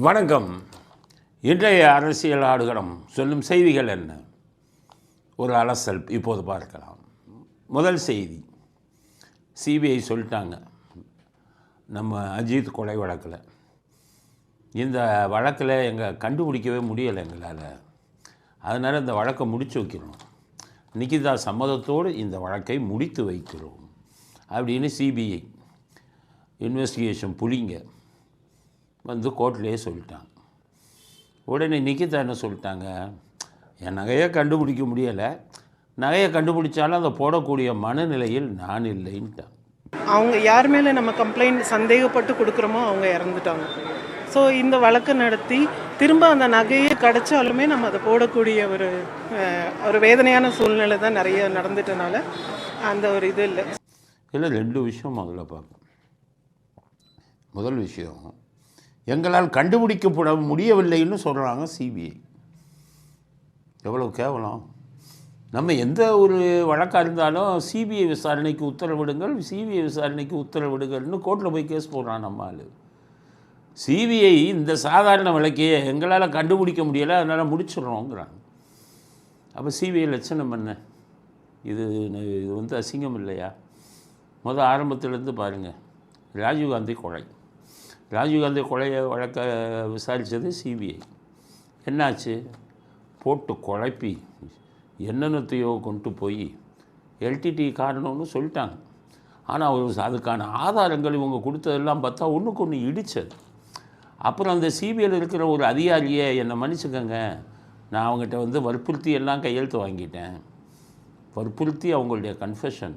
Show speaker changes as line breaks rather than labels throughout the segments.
வணக்கம். இன்றைய அரசியல் ஆடுகளம் சொல்லும் செய்திகள் என்ன? ஒரு அலசல் இப்போது பார்க்கலாம். முதல் செய்தி, சிபிஐ சொல்லிட்டாங்க, நம்ம அஜித் கொலை வழக்கில் இந்த வழக்கில் எங்கள் கண்டுபிடிக்கவே முடியலை எங்களால், அதனால் இந்த வழக்கை முடித்து வைக்கிறோம், நிகிதா சம்மதத்தோடு இந்த வழக்கை முடித்து வைக்கிறோம் அப்படின்னு சிபிஐ இன்வெஸ்டிகேஷன் புலிங்க வந்து கோர்ட்லேயே சொல்லிட்டாங்க. உடனே நிகிதா என்ன சொல்லிட்டாங்க, என் நகையை கண்டுபிடிக்க முடியலை, நகையை கண்டுபிடிச்சாலும் அதை போடக்கூடிய மனநிலையில் நான் இல்லைன்ட்டான்.
அவங்க யார் மேலே நம்ம கம்ப்ளைண்ட் சந்தேகப்பட்டு கொடுக்குறோமோ அவங்க இறந்துட்டாங்க. ஸோ இந்த வழக்கு நடத்தி திரும்ப அந்த நகையை கிடச்சாலுமே நம்ம அதை போடக்கூடிய ஒரு வேதனையான சூழ்நிலை தான் நிறைய நடந்துட்டனால அந்த ஒரு இது இல்லை.
இல்லை, ரெண்டு விஷயம் முதல்ல பார்ப்போம். முதல் விஷயம், எங்களால் கண்டுபிடிக்கப்பட முடியவில்லைன்னு சொல்கிறாங்க சிபிஐ. எவ்வளோ கேவலம்! நம்ம எந்த ஒரு வழக்காக இருந்தாலும் சிபிஐ விசாரணைக்கு உத்தரவிடுங்கள், சிபிஐ விசாரணைக்கு உத்தரவிடுங்கள்னு கோர்ட்டில் போய் கேஸ் போடுறான் நம்ம ஆள். சிபிஐ இந்த சாதாரண வழக்கையே எங்களால் கண்டுபிடிக்க முடியலை, அதனால் முடிச்சிடுறோங்கிறாங்க. அப்போ சிபிஐ லட்சணம் என்ன? இது வந்து அசிங்கம் இல்லையா? ஆரம்பத்திலேருந்து பாருங்கள், ராஜீவ்காந்தி கொலை, ராஜீவ்காந்தி கொலையை வழக்க விசாரித்தது சிபிஐ. என்னாச்சு? போட்டு குழப்பி என்னென்னத்தையோ கொண்டு போய் எல்டிடி காரணம்னு சொல்லிட்டாங்க. ஆனால் அதுக்கான ஆதாரங்கள் இவங்க கொடுத்ததெல்லாம் பார்த்தா ஒன்றுக்கு ஒன்று இடித்தது. அப்புறம் அந்த சிபிஐயில் இருக்கிற ஒரு அதிகாரியை, என்னை மன்னிச்சுக்கோங்க, நான் அவங்ககிட்ட வந்து வற்புறுத்தி எல்லாம் கையெழுத்து வாங்கிட்டேன், வற்புறுத்தி அவங்களுடைய கன்ஃபெஷன்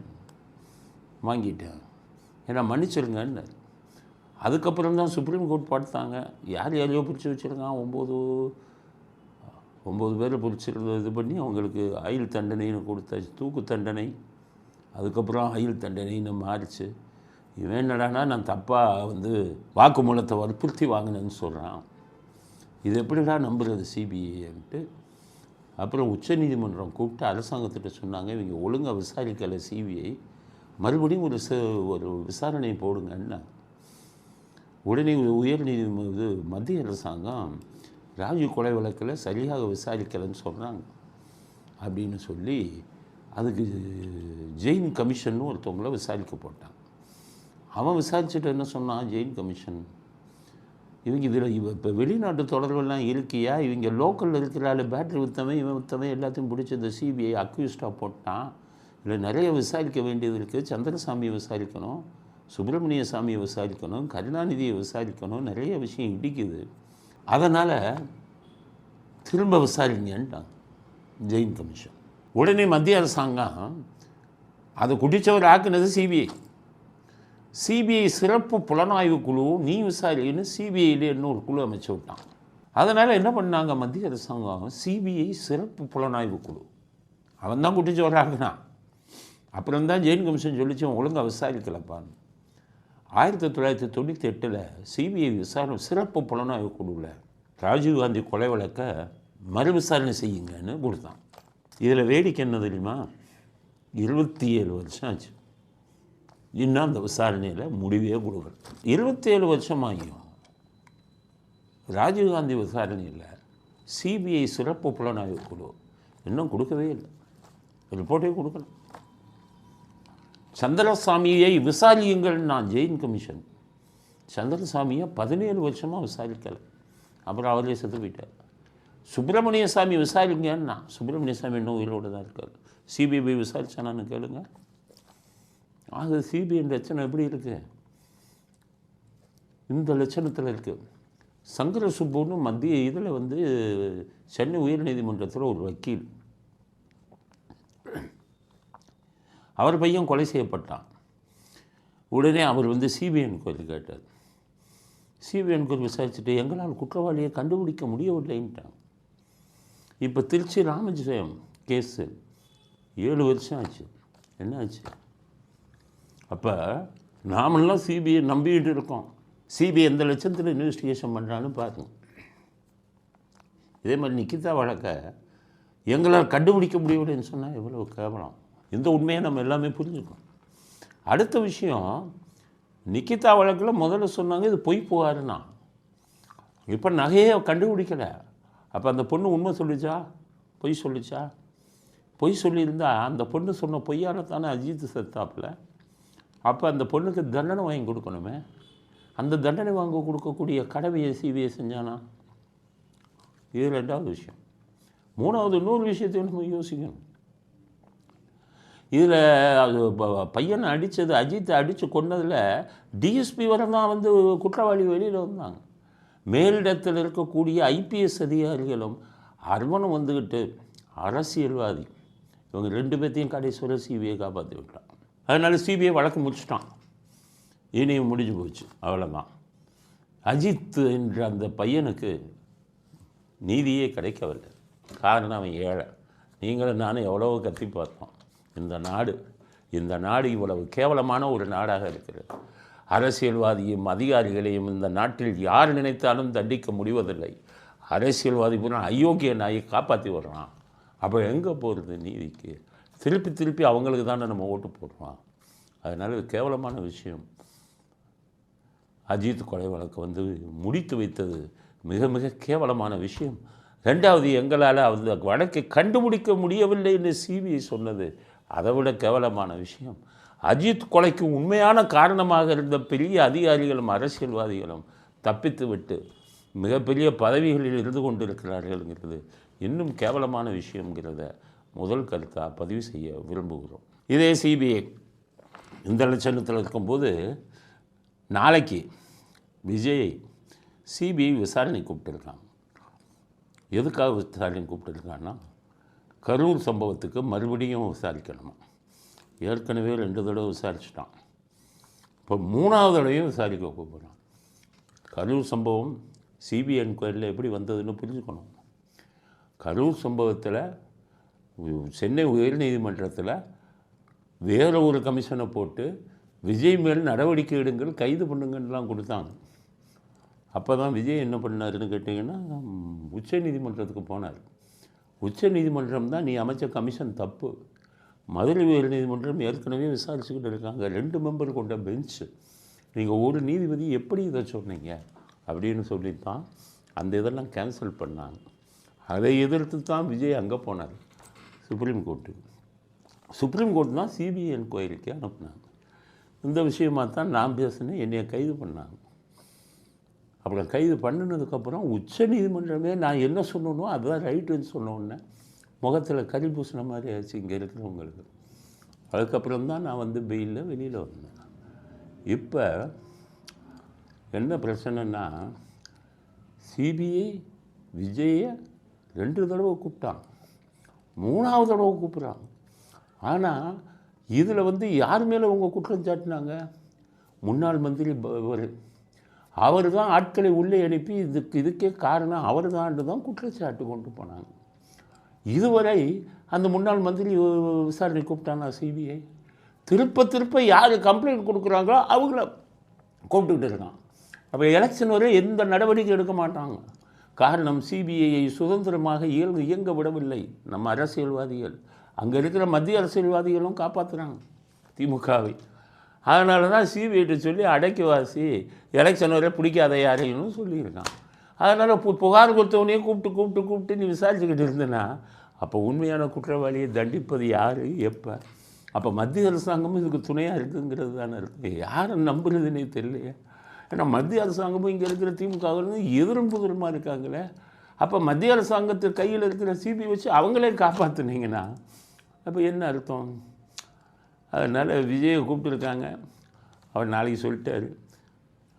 வாங்கிட்டேன், என்னை மன்னிச்சிருங்கன்னு. அதுக்கப்புறம் தான் சுப்ரீம் கோர்ட் பார்த்தாங்க, யாரையோ பிடிச்சி வச்சுருக்கான், 9 பேரை பிடிச்சிருந்தது இது பண்ணி அவங்களுக்கு ஆயுள் தண்டனைன்னு கொடுத்தாச்சு, தூக்கு தண்டனை, அதுக்கப்புறம் ஆயுள் தண்டனைன்னு மாறிச்சு. இவன் என்னடானா நான் தப்பாக வந்து வாக்குமூலத்தை வற்புறுத்தி வாங்கினேன்னு சொல்கிறான். இது எப்படிடா நம்புறது சிபிஐன்ட்டு. அப்புறம் உச்சநீதிமன்றம் கூப்பிட்டு அரசாங்கத்திட்ட சொன்னாங்க, இவங்க ஒழுங்காக விசாரிக்கலை சிபிஐ, மறுபடியும் ஒரு விசாரணை போடுங்கன்னா. உடனே மத்திய அரசாங்கம் ராஜீவ் கொலை வழக்கில் சரியாக விசாரிக்கலைன்னு சொல்கிறாங்க அப்படின்னு சொல்லி அதுக்கு ஜெயின் கமிஷன்னு ஒருத்தவங்கள விசாரிக்க போட்டான். அவன் விசாரிச்சுட்டு என்ன சொன்னான், ஜெயின் கமிஷன், இவங்க இதில் இப்போ வெளிநாட்டு தொடர்பெல்லாம் இருக்கியா, இவங்க லோக்கலில் இருக்கிறாள், பேட்டரி விற்றவன் இவன் விற்றவன் எல்லாத்தையும் பிடிச்சி இந்த சிபிஐ அக்யூஸ்டாக போட்டான், இல்லை நிறைய விசாரிக்க வேண்டியது இருக்குது, சந்திரசாமியை விசாரிக்கணும், சுப்பிரமணிய சாமியை விசாரிக்கணும், கருணாநிதியை விசாரிக்கணும், நிறைய விஷயம் இடிக்குது, அதனால் திரும்ப விசாரிங்கன்ட்டாங்க ஜெயின் கமிஷன். உடனே மத்திய அரசாங்கம் அதை குடித்தவர் ஆக்குனது சிபிஐ. சிபிஐ சிறப்பு புலனாய்வு குழு நீ விசாரின்னு சிபிஐயில் இன்னொரு குழு அமைச்சு விட்டான். அதனால் என்ன பண்ணாங்க மத்திய அரசாங்கம், சிபிஐ சிறப்பு புலனாய்வு குழு, அவன் தான் குடித்தவர் ஆக்குனான். அப்புறம் தான் ஜெயின் கமிஷன் சொல்லிச்சு ஒழுங்காக விசாரிக்கலப்பான்னு. 1998 சிபிஐ விசாரணை சிறப்பு புலனாய்வு குழுவில் ராஜீவ்காந்தி கொலை வழக்க மறு விசாரணை செய்யுங்கன்னு கொடுத்தான். இதில் வேடிக்கை என்ன தெரியுமா, 27 வருஷம் ஆச்சு, இன்னும் அந்த விசாரணையில் முடிவே கொடுக்கல. 27 வருஷமாகியும் ராஜீவ்காந்தி விசாரணையில் சிபிஐ சிறப்பு புலனாய்வு குழு இன்னும் கொடுக்கவே இல்லை, ரிப்போர்ட்டே கொடுக்கல. சந்திரசாமியை விசாரியுங்கள் நான் ஜெயின் கமிஷன், சந்திரசாமியை 17 வருஷமாக விசாரிக்கலை, அப்புறம் அவரே செத்து போயிட்டார். சுப்பிரமணிய சாமி விசாரிங்கன்னா, சுப்பிரமணிய சாமி இன்னும் உயிரோடு தான் இருக்கார், சிபிஐ விசாரிச்சானான்னு கேளுங்க. அது சிபிஐ லட்சணம் எப்படி இருக்குது, இந்த லட்சணத்தில் இருக்குது. சங்கர சுப்புன்னு மத்திய இதில் வந்து சென்னை உயர்நீதிமன்றத்தில் ஒரு வக்கீல், அவர் பையன் கொலை செய்யப்பட்டான். உடனே அவர் வந்து சிபிஐ என்கொயரி கேட்டார். சிபிஐ என்கொயரி விசாரிச்சுட்டு எங்களால் குற்றவாளியை கண்டுபிடிக்க முடியவில்லைன்ட்டாங்க. இப்போ திருச்சி ராமஜெயம் கேஸு 7 வருஷம் ஆச்சு. என்ன ஆச்சு? அப்போ நாமெல்லாம் சிபிஐ நம்பிக்கிட்டு இருக்கோம், சிபிஐ எந்த லட்சத்தில் இன்வெஸ்டிகேஷன் பண்ணுறான்னு பாருங்க. இதே மாதிரி நிகிதா வழக்கை எங்களால் கண்டுபிடிக்க முடியவில்லைன்னு சொன்னால் எவ்வளோ கேவலம். இந்த உண்மையை நம்ம எல்லாமே புரிஞ்சுக்கணும். அடுத்த விஷயம், நிகிதா வழக்கில் முதல்ல சொன்னாங்க இது பொய் புகாருன்னா, இப்போ நகையே கண்டுபிடிக்கலை. அப்போ அந்த பொண்ணு உண்மை சொல்லிச்சா, பொய் சொல்லிச்சா? பொய் சொல்லியிருந்தா அந்த பொண்ணு சொன்ன பொய்யால் தானே அஜித் செத்தாப்பில். அப்போ அந்த பொண்ணுக்கு தண்டனை வாங்கி கொடுக்கணுமே. அந்த தண்டனை வாங்க கொடுக்கக்கூடிய கடமையை சிபிஐ செஞ்சானா? இது ரெண்டாவது விஷயம். மூணாவது இன்னொரு விஷயத்தையும் நம்ம யோசிக்கணும். இதில் அது பையனை அடித்தது, அஜித்தை அடித்து கொண்டதில் டிஎஸ்பி வரை தான் வந்து குற்றவாளி வெளியில் வந்தாங்க. மேலிடத்தில் இருக்கக்கூடிய ஐபிஎஸ் அதிகாரிகளும் அர்வனும் வந்துக்கிட்டு அரசியல்வாதி இவங்க 2 பேர்த்தையும் கடைசியில் சிபிஐ காப்பாற்றி விட்டான். அதனால் சிபிஐ வழக்கு முடிச்சிட்டான். இனியும் முடிஞ்சு போச்சு, அவ்வளோதான். அஜித் என்ற அந்த பையனுக்கு நீதியே கிடைக்கவில்லை. காரணம் அவன் ஏழை. நீங்களும் நானும் எவ்வளவோ கத்தி பார்த்தோம். இந்த நாடு இவ்வளவு கேவலமான ஒரு நாடாக இருக்கிறது. அரசியல்வாதியும் அதிகாரிகளையும் இந்த நாட்டில் யார் நினைத்தாலும் தண்டிக்க முடிவதில்லை. அரசியல்வாதி பூரா அயோக்கிய நாயை காப்பாற்றி வர்றான். அப்போ எங்கே போகிறது நீதிக்கு? திருப்பி அவங்களுக்கு தானே நம்ம ஓட்டு போடுறோம். அதனால் இது கேவலமான விஷயம். அஜித் கொலை வழக்கு வந்து முடித்து வைத்தது மிக மிக கேவலமான விஷயம். ரெண்டாவது, எங்களால் அந்த வழக்கை கண்டுபிடிக்க முடியவில்லை என்று சிபிஐ சொன்னது அதை விட கேவலமான விஷயம். அஜித் கொலைக்கு உண்மையான காரணமாக இருந்த பெரிய அதிகாரிகளும் அரசியல்வாதிகளும் தப்பித்து விட்டு மிகப்பெரிய பதவிகளில் இருந்து கொண்டிருக்கிறார்கள்ங்கிறது இன்னும் கேவலமான விஷயங்கிறத முதல் கருத்தாக பதிவு செய்ய விரும்புகிறோம். இதே சிபிஐ இந்த லட்சணத்தில் இருக்கும்போது நாளைக்கு விஜய் சிபிஐ விசாரணை கூப்பிட்டுருக்காங்க. எதுக்காக விசாரணை கூப்பிட்டுருக்காங்கன்னா, கரூர் சம்பவத்துக்கு மறுபடியும் விசாரிக்கணுமா. ஏற்கனவே 2 தடவை விசாரிச்சிட்டான். இப்போ 3வது தடவையும் விசாரிக்க கூப்பிட்றான். கரூர் சம்பவம் சிபிஐ என்கொயரியில் எப்படி வந்ததுன்னு புரிஞ்சுக்கணும். கரூர் சம்பவத்தில் சென்னை உயர்நீதிமன்றத்தில் வேற ஒரு கமிஷனை போட்டு விஜய் மேல் நடவடிக்கை எடுங்கள், கைது பண்ணுங்கன்னெலாம் கொடுத்தாங்க. அப்போ தான் விஜய் என்ன பண்ணாருன்னு கேட்டிங்கன்னா, உச்ச நீதிமன்றத்துக்கு போனார். உச்ச நீதிமன்றம் தான் நீ அமைச்ச கமிஷன் தப்பு, மதுரை உயர் நீதிமன்றம் ஏற்கனவே விசாரிச்சுக்கிட்டு இருக்காங்க, 2 மெம்பர் கொண்ட பெஞ்சு, நீங்கள் ஒரு நீதிபதி எப்படி இதை சொன்னீங்க அப்படின்னு சொல்லித்தான் அந்த இதெல்லாம் கேன்சல் பண்ணாங்க. அதை எதிர்த்து தான் விஜய் அங்கே போனார், சுப்ரீம் கோர்ட்டுக்கு. சுப்ரீம் கோர்ட் தான் சிபிஐ என்கொயரிக்கு அனுப்புனாங்க. இந்த விஷயமாக தான் நான் பேசினேன், என்னையை கைது பண்ணாங்க. அப்புறம் கைது பண்ணினதுக்கப்புறம் உச்ச நீதிமன்றமே நான் என்ன சொன்னனோ அதுதான் ரைட்டுன்னு சொன்னோன்னே முகத்தில் கறி பூசின மாதிரி ஆச்சு இங்கே இருக்கிறவங்களுக்கு. அதுக்கப்புறம் தான் நான் வந்து பெயிலில் வெளியில் வந்தேன். இப்போ என்ன பிரச்சனைன்னா, சிபிஐ விஜயை 2 தடவை கூப்பிட்டாங்க, 3வது தடவை கூப்பிட்றாங்க. ஆனால் இதில் வந்து யார் மேலே உங்கள் குற்றம் சாட்டினாங்க? முன்னாள் மந்திரி அவர் தான் ஆட்களை உள்ளே அனுப்பி இதுக்கே காரணம் அவர் தான் குற்றச்சாட்டு கொண்டு போனாங்க. இதுவரை அந்த முன்னாள் மந்திரி விசாரணை கூப்பிட்டானா சிபிஐ? திருப்ப யார் கம்ப்ளைண்ட் கொடுக்குறாங்களோ அவங்கள கூப்பிட்டுக்கிட்டு இருக்கான். அப்போ எலெக்ஷன் வரை எந்த நடவடிக்கை எடுக்க மாட்டாங்க. காரணம், சிபிஐயை சுதந்திரமாக இயங்க விடவில்லை நம்ம அரசியல்வாதிகள். அங்கே இருக்கிற மத்திய அரசியல்வாதிகளும் காப்பாற்றுறாங்க திமுகவை. அதனால தான் சிபிஐட்ட சொல்லி அடைக்கவாசி எலெக்ஷன் வரை பிடிக்காத யாரையும் சொல்லியிருக்கான். அதனால் புகார் கொடுத்தவனையே கூப்பிட்டு நீ விசாரிச்சுக்கிட்டு இருந்தேன்னா அப்போ உண்மையான குற்றவாளியை தண்டிப்பது யார், எப்போ? அப்போ மத்திய அரசாங்கமும் இதுக்கு துணையாக இருக்குங்கிறது தானே இருக்குது. யாரை நம்புறதுன்னே தெரியலையே. ஏன்னா மத்திய அரசாங்கமும் இங்கே இருக்கிற திமுகவிலிருந்து எதிரும் புதிருமா இருக்காங்களே. அப்போ மத்திய அரசாங்கத்து கையில் இருக்கிற சிபிஐ வச்சு அவங்களே காப்பாற்றுனீங்கன்னா அப்போ என்ன அர்த்தம்? அதனால் விஜயை கூப்பிட்டுருக்காங்க. அவர் நாளைக்கு சொல்லிட்டார்,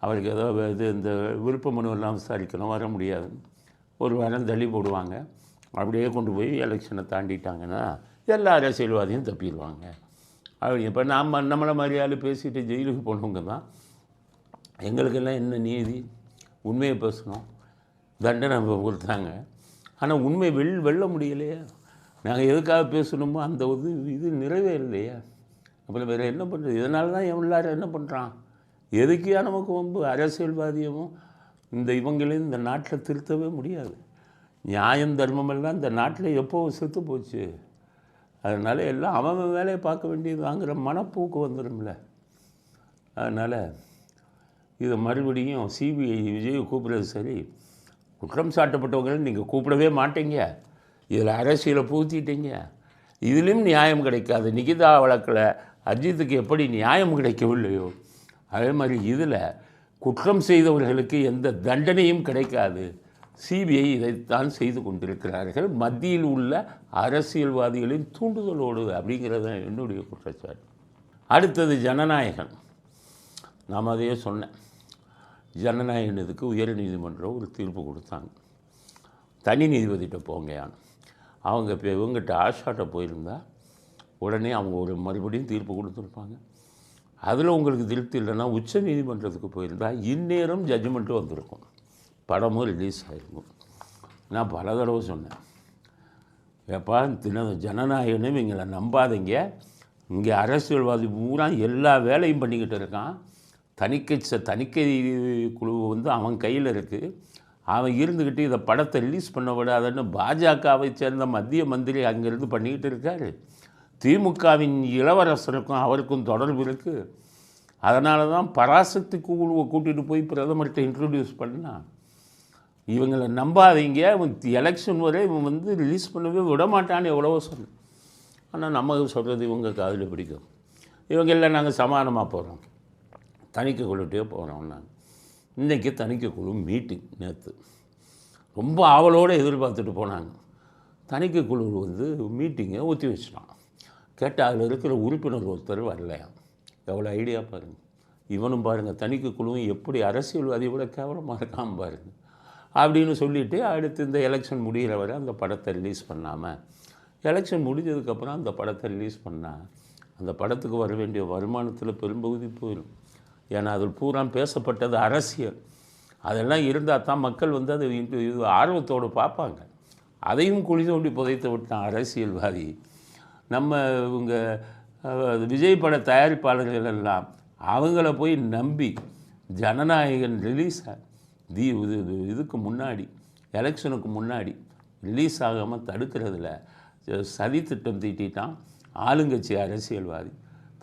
அவருக்கு ஏதோ இந்த விருப்ப மனுவெல்லாம் விசாரிக்கணும், வர முடியாது, ஒரு வாரம் தள்ளி போடுவாங்க. அப்படியே கொண்டு போய் எலெக்ஷனை தாண்டிட்டாங்கன்னா எல்லா அரசியல்வாதியும் தப்பிடுவாங்க. அப்படி இப்போ நம்மளை மாதிரியால் பேசிட்டு ஜெயிலுக்கு போனவங்க தான். எங்களுக்கெல்லாம் என்ன நீதி? உண்மையை பேசணும், தண்டனை கொடுத்தாங்க. ஆனால் உண்மை வெல்ல முடியலையே. நாங்கள் எதுக்காக பேசணுமோ அந்த இது நிறைவேறலையே. அப்புறம் வேறு என்ன பண்ணுறது? இதனால தான் எல்லாரும் என்ன பண்ணுறான், எதுக்கியா நமக்கு வம்பு? அரசியல்வாதியமும் இவங்களையும் இந்த நாட்டில் திருத்தவே முடியாது. நியாயம் தர்மமெல்லாம் இந்த நாட்டில் எப்போ செத்து போச்சு. அதனால் எல்லாம் அவன் வேலையை பார்க்க வேண்டியது வாங்குகிற மனப்போக்கு வந்துடும்ல. அதனால் இதை மறுபடியும் சிபிஐ விஜய் கூப்பிட்றது சரி, குற்றம் சாட்டப்பட்டவங்களை நீங்கள் கூப்பிடவே மாட்டீங்க, இதில் அரசியலை பூத்திட்டீங்க, இதிலும் நியாயம் கிடைக்காது. நிகிதா வழக்கில் அஜித்துக்கு எப்படி நியாயம் கிடைக்கவில்லையோ அதே மாதிரி இதில் குற்றம் செய்தவர்களுக்கு எந்த தண்டனையும் கிடைக்காது. சிபிஐ இதைத்தான் செய்து கொண்டிருக்கிறார்கள் மத்தியில் உள்ள அரசியல்வாதிகளின் தூண்டுதலோடு, அப்படிங்கிறது தான் என்னுடைய குற்றச்சாட்டு. அடுத்தது ஜனநாயகம். நாம் அதையே சொன்னேன். ஜனநாயகம் இதுக்கு உயர்நீதிமன்றம் ஒரு தீர்ப்பு கொடுத்தாங்க. தனி நீதிபதிகிட்ட போங்கயான்னு. அவங்க இப்போ இவங்ககிட்ட ஆஷாட்ட போயிருந்தால் உடனே அவங்க ஒரு மறுபடியும் தீர்ப்பு கொடுத்துருப்பாங்க. அதில் உங்களுக்கு திருப்தி இல்லைன்னா உச்ச நீதிமன்றத்துக்கு போயிருந்தால் இந்நேரம் ஜட்ஜ்மெண்ட்டு வந்திருக்கும், படமும் ரிலீஸ் ஆகிருக்கும். நான் பல தடவை சொன்னேன், எப்பா ஜனநாயகன்னு இவங்களை நம்பாதீங்க. இங்கே அரசியல்வாதி பூரா எல்லா வேலையும் பண்ணிக்கிட்டு இருக்கான். தணிக்கை குழு வந்து அவன் கையில் இருக்குது. அவன் இருந்துக்கிட்டு இதை படத்தை ரிலீஸ் பண்ண விடாதுன்னு பாஜகவை சேர்ந்த மத்திய மந்திரி அங்கேருந்து பண்ணிக்கிட்டு இருக்கார். திமுகவின் இளவரசருக்கும் அவருக்கும் தொடர்பு இருக்குது. அதனால தான் பராசக்தி குழுவை கூட்டிகிட்டு போய் பிரதமர்கிட்ட இன்ட்ரடியூஸ் பண்ணான். இவங்களை நம்பாதீங்க, எலெக்ஷன் வரை இவன் வந்து ரிலீஸ் பண்ணவே விடமாட்டான்னு எவ்வளவோ சொன்னேன். ஆனால் நம்ம சொல்கிறது இவங்க காதில் பிடிக்கும். இவங்க இல்லை நாங்கள் சமாதானமாக போகிறோம், தணிக்கை குழுட்டே போகிறோம். நாங்கள் இன்றைக்கி தணிக்கை குழு மீட்டிங் நேற்று ரொம்ப ஆவலோடு எதிர்பார்த்துட்டு போனாங்க. தணிக்கை குழு வந்து மீட்டிங்கை ஒத்தி வச்சிட்டான். கேட்டால் அதில் இருக்கிற உறுப்பினர் ஒருத்தர் வரலையா. எவ்வளோ ஐடியா பாருங்கள். இவனும் பாருங்கள், தணிக்கை குழுவும் எப்படி அரசியல்வாதியை விட கேவலமாக இருக்காமல் பாருங்கள் அப்படின்னு சொல்லிவிட்டு அடுத்து இந்த எலெக்ஷன் முடிகிற வரை அந்த படத்தை ரிலீஸ் பண்ணாமல், எலெக்ஷன் முடிஞ்சதுக்கப்புறம் அந்த படத்தை ரிலீஸ் பண்ணால் அந்த படத்துக்கு வர வேண்டிய வருமானத்தில் பெரும்பகுதி போயிடும். ஏன்னா அதில் பூரா பேசப்பட்டது அரசியல். அதெல்லாம் இருந்தால் தான் மக்கள் வந்து அதை இது ஆர்வத்தோடு பார்ப்பாங்க. அதையும் குழி தோண்டி புதைத்து விட்டான் அரசியல்வாதி. நம்ம இவங்க விஜய் பட தயாரிப்பாளர்கள் எல்லாம் அவங்கள போய் நம்பி ஜனநாயகன் ரிலீஸை இதுக்கு முன்னாடி எலெக்ஷனுக்கு முன்னாடி ரிலீஸ் ஆகாமல் தடுக்கிறதுல சதி திட்டம் தீட்டிட்டான் ஆளுங்கட்சி அரசியல்வாதி.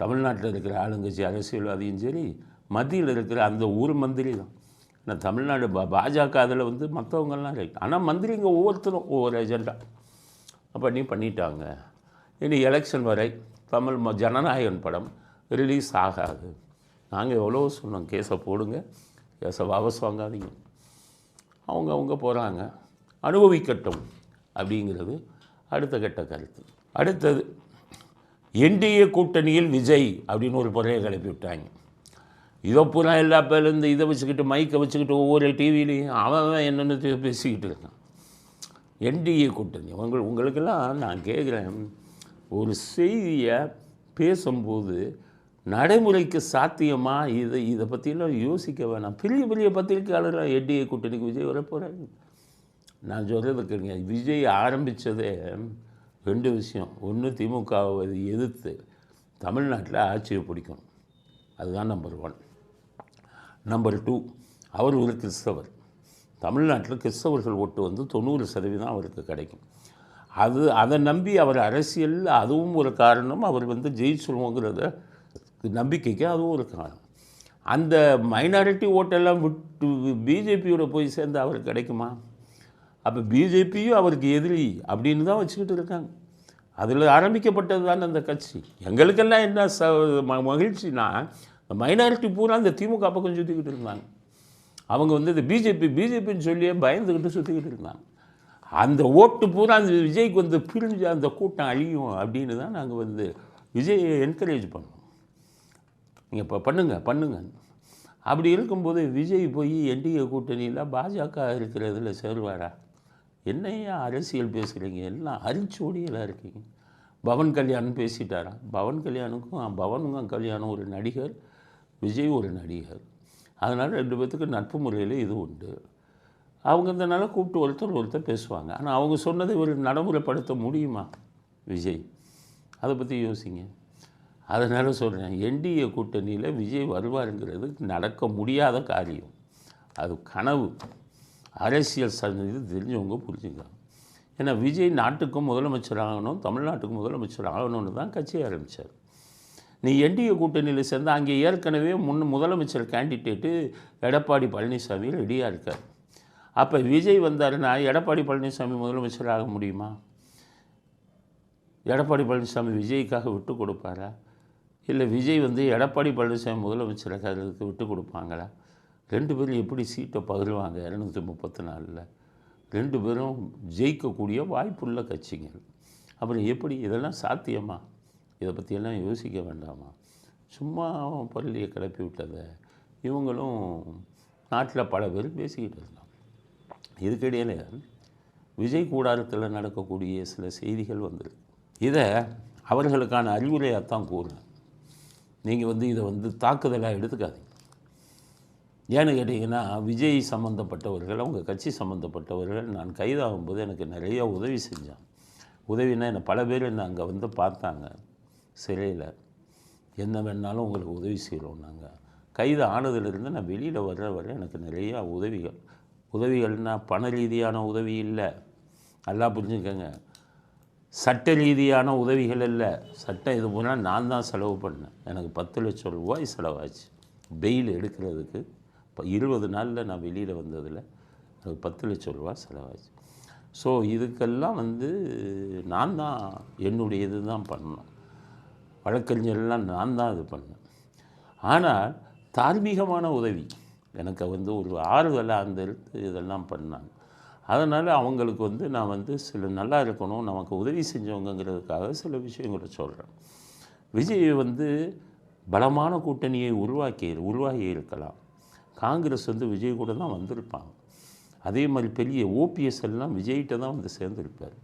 தமிழ்நாட்டில் இருக்கிற ஆளுங்கட்சி அரசியல்வாதியும் சரி, மத்தியில் இருக்கிற அந்த ஊர் மந்திரி தான். ஏன்னா தமிழ்நாடு பாஜக அதில் வந்து மற்றவங்கள்லாம் ரைட். ஆனால் மந்திரிங்க ஒவ்வொருத்தரும் ஒவ்வொரு ஏஜெண்டா பண்ணிட்டாங்க. இனி எலெக்ஷன் வரை தமிழ் ஜனநாயகன் படம் ரிலீஸ் ஆகாது. நாங்கள் எவ்வளோ சொன்னோம், கேஸை போடுங்க, கேஸை வாபஸ் வாங்காதீங்க. அவங்க போகிறாங்க, அனுபவிக்கட்டும் அப்படிங்கிறது அடுத்த கட்ட கருத்து. அடுத்தது என்டிஏ கூட்டணியில் விஜய் அப்படின்னு ஒரு பொறையை கிளப்பி விட்டாங்க. இதை பூரா எல்லா பேர்லேருந்து இதை வச்சுக்கிட்டு மைக்கை வச்சுக்கிட்டு ஒவ்வொரு டிவிலையும் அவன் என்னென்னு பேசிக்கிட்டு இருக்கான். என்டிஏ கூட்டணி உங்களுக்கெல்லாம் நான் கேட்குறேன், ஒரு செய்தியை பேசும்போது நடைமுறைக்கு சாத்தியமாக இதை பற்றியெல்லாம் யோசிக்க வேணாம். பெரிய பத்திரிகையாளர்கள் என்டிஏ கூட்டணிக்கு விஜய் வர போகிறாங்க. நான் சொல்கிறது கேளுங்க, விஜய் ஆரம்பித்ததே 2 விஷயம். ஒன்று, திமுகவை எதிர்த்து தமிழ்நாட்டில் ஆட்சியை பிடிக்கணும், அதுதான் நம்பர் 1. நம்பர் 2, அவர் ஒரு கிறிஸ்தவர். தமிழ்நாட்டில் கிறிஸ்தவர்கள் ஓட்டு வந்து 90% அவருக்கு கிடைக்கும். அதை நம்பி அவர் அரசியல், அதுவும் ஒரு காரணம். அவர் வந்து ஜெயிச்சுருவோங்கிறத நம்பிக்கைக்கு அதுவும் ஒரு காரணம். அந்த மைனாரிட்டி ஓட்டெல்லாம் விட்டு பிஜேபியோட போய் சேர்ந்து அவருக்கு கிடைக்குமா? அப்போ பிஜேபியும் அவருக்கு எதிரி அப்படின்னு தான் வச்சுக்கிட்டு இருக்காங்க. அதில் ஆரம்பிக்கப்பட்டது தான் அந்த கட்சி. எங்களுக்கெல்லாம் என்ன மகிழ்ச்சினா, மைனாரிட்டி பூரா அந்த திமுக பக்கம் சுற்றிக்கிட்டு இருந்தாங்க. அவங்க வந்து இந்த பிஜேபின்னு சொல்லியே பயந்துக்கிட்டு சுற்றிக்கிட்டு இருந்தாங்க. அந்த ஓட்டு பூரா அந்த விஜய்க்கு வந்து பிரிஞ்சு அந்த கூட்டம் அழியும் அப்படின்னு தான் நாங்கள் வந்து விஜயை என்கரேஜ் பண்ணோம். நீங்கள் இப்போ பண்ணுங்க. அப்படி இருக்கும்போது விஜய் போய் என்டிஏ கூட்டணியில் பாஜக இருக்கிறதுல சேருவாரா? என்னையா அரசியல் பேசுகிறீங்க? எல்லாம் அரிச்சோடியெல்லாம் இருக்கீங்க. பவன் கல்யாணம் பேசிட்டாரா? பவன் கல்யாணம் ஒரு நடிகர், விஜய் ஒரு நடிகர். அதனால் 2 பேர்த்துக்கு நட்பு முறையில் இது உண்டு. அவங்க இதனால் கூப்பிட்டு ஒருத்தர் பேசுவாங்க. ஆனால் அவங்க சொன்னதை ஒரு நடைமுறைப்படுத்த முடியுமா விஜய்? அதை பற்றி யோசிங்க. அதனால் சொல்கிறேன், என்டிஏ கூட்டணியில் விஜய் வருவாருங்கிறது நடக்க முடியாத காரியம். அது கனவு. அரசியல் இது தெரிஞ்சவங்க புரிஞ்சுக்கலாம். ஏன்னா விஜய் நாட்டுக்கும் முதலமைச்சர் ஆகணும், தமிழ்நாட்டுக்கும் முதலமைச்சர் ஆகணும்னு தான் கட்சி ஆரம்பித்தார். நீ என்டிஏ கூட்டணியில் சேர்ந்து அங்கே ஏற்கனவே முதலமைச்சர் கேண்டிடேட்டு எடப்பாடி பழனிசாமி ரெடியாக இருக்கார். அப்போ விஜய் வந்தாருன்னா எடப்பாடி பழனிசாமி முதலமைச்சர் ஆக முடியுமா? எடப்பாடி பழனிசாமி விஜய்க்காக விட்டு கொடுப்பாரா? இல்லை விஜய் வந்து எடப்பாடி பழனிசாமி முதலமைச்சராக விட்டு கொடுப்பாங்களா? 2 பேரும் எப்படி சீட்டை பகிர்வாங்க? 234 2 பேரும் ஜெயிக்கக்கூடிய வாய்ப்புள்ள கட்சிகள். அப்புறம் எப்படி இதெல்லாம் சாத்தியமா? இதை பற்றியெல்லாம் யோசிக்க வேண்டாமா? சும்மா பள்ளியை கிளப்பி விட்டதை இவங்களும் நாட்டில் பல பேர் பேசிக்கிட்டு இருந்தாங்க. இதுக்கிடையில் விஜய் கூடாரத்தில் நடக்கக்கூடிய சில செய்திகள் வந்துருக்கு. இதை அவர்களுக்கான அறிவுரையாகத்தான் கூறுறேன். நீங்கள் வந்து இதை வந்து தாக்குதலாக எடுத்துக்காதீங்க. ஏன்னு கேட்டிங்கன்னா, விஜய் சம்மந்தப்பட்டவர்கள், அவங்க கட்சி சம்மந்தப்பட்டவர்கள் நான் கைதாகும்போது எனக்கு நிறைய உதவி செஞ்சாங்க. உதவினா என்னை பல பேர் என்னை அங்கே வந்து பார்த்தாங்க சிறையில். என்ன வேணாலும் உங்களுக்கு உதவி செய்கிறோம். நாங்கள் கைது ஆனதுலேருந்து நான் வெளியில் வர எனக்கு நிறையா உதவிகள்னால் பண ரீதியான உதவி இல்லை, நல்லா புரிஞ்சுக்கங்க. சட்ட ரீதியான உதவிகள் இல்லை. சட்டம் இது போனால் நான் தான் செலவு பண்ணேன். எனக்கு 10 லட்சம் ரூபாய் செலவாச்சு பெயில் எடுக்கிறதுக்கு. இப்போ 20 நாளில் நான் வெளியில் வந்ததில் எனக்கு 10 லட்சம் ரூபா செலவாச்சு. ஸோ இதுக்கெல்லாம் வந்து நான் தான் என்னுடைய இது தான் பண்ணேன். வழக்கறிஞர்லாம் நான் தான் இது பண்ணேன். ஆனால் தார்மீகமான உதவி எனக்கு வந்து ஒரு ஆறுதலாக அந்த இதெல்லாம் பண்ணாங்க. அதனால் அவங்களுக்கு வந்து நான் வந்து சில நல்லா இருக்கணும், நமக்கு உதவி செஞ்சவங்கிறதுக்காக சில விஷயங்களை சொல்கிறேன். விஜய் வந்து பலமான கூட்டணியை உருவாகி இருக்கலாம். காங்கிரஸ் வந்து விஜய் கூட தான் வந்திருப்பாங்க. அதே மாதிரி பெரிய ஓபிஎஸ் எல்லாம் விஜய்கிட்ட தான் வந்து சேர்ந்துருப்பார்.